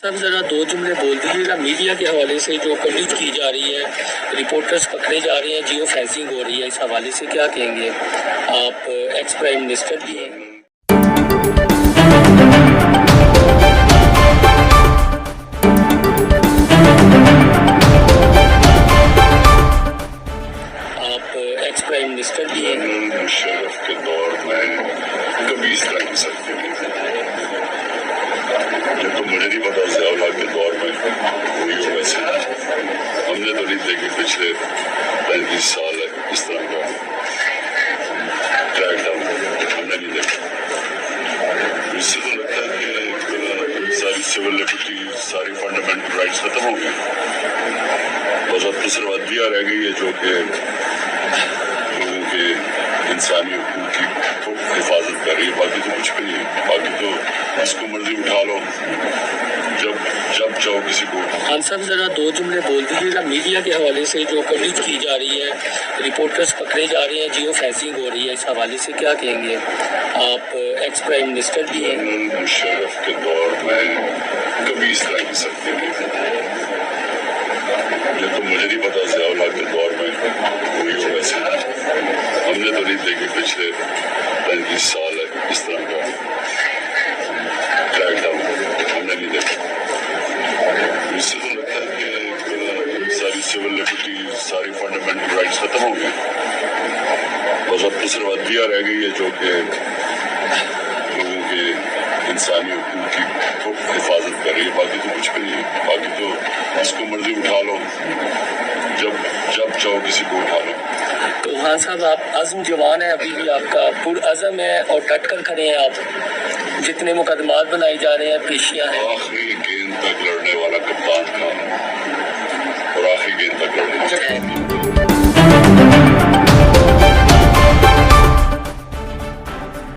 سب ذرا دو جملے بول دیجیے گا میڈیا کے حوالے سے جو کوریج کی جا رہی ہے، رپورٹرز پکڑے جا رہے ہیں، جیو فینسنگ ہو رہی ہے، اس حوالے سے کیا کہیں گے؟ آپ ایکس پرائم منسٹر بھی ہیں۔ آپ ایکس پرائم منسٹر بھی ہیں۔ جنرل مشرف کے دور میں کبھی اس طرح کی سختی نہیں تھی۔ یہ تو مجھے نہیں پتا ضیاء کے دور میں ہوئی ہو ویسے، ہم نے تو نہیں دیکھی پچھلے 35 سال اس طرح کا کریک ڈاؤن ہم نے نہیں دیکھا۔ اس سے تو لگتا ہے کہ ساری سول لبرٹی، ساری فنڈامنٹل رائٹس ختم ہو گئی، بس اب تو صرف عدلیہ رہ گئی ہے جو کہ لوگوں کے انسانی حقوق کی حفاظت کر رہی ہے، باقی تو کچھ بھی نہیں ہے۔ باقی تو جس کو مرضی اٹھا لو، جب چاہو کسی کو۔ خان صاحب ذرا دو جملے بول دیجیے گا میڈیا کے حوالے سے جو کوریج کی جا رہی ہے، رپورٹرز پکڑے جا رہے ہیں، جیو فینسنگ ہو رہی ہے، اس حوالے سے کیا کہیں گے؟ آپ ایکس پرائم منسٹر بھی ہیں۔ جنرل مشرف کے دور میں کبھی اس طرح کی سختی نہیں تھی۔ یہ تو مجھے نہیں پتا ضیاء کے دور میں ہوئی ہو ویسے، ہم نے تو نہیں دیکھی پچھلے 35 سال اس طرح کا کریک ڈاؤن ہم نے نہیں دیکھا۔ اس سے تو لگتا ہے کہ ساری سول لبرٹی، ساری فنڈامنٹل رائٹس ختم ہو گئی، بس اب تو صرف عدلیہ رہ گئی ہے جو کہ لوگوں کے انسانی حقوق کی حفاظت کر رہی ہے، باقی تو کچھ بھی نہیں ہے۔ باقی تو جس کو مرضی اٹھا لو، جب چاہو کسی کو اٹھا لو۔ تو خان صاحب آپ عزم جوان ہیں، ابھی بھی آپ کا پرعزم ہے اور ڈٹ کر کھڑے ہیں آپ، جتنے مقدمات بنائی جا رہے ہیں، پیشیاں ہیں۔ آخری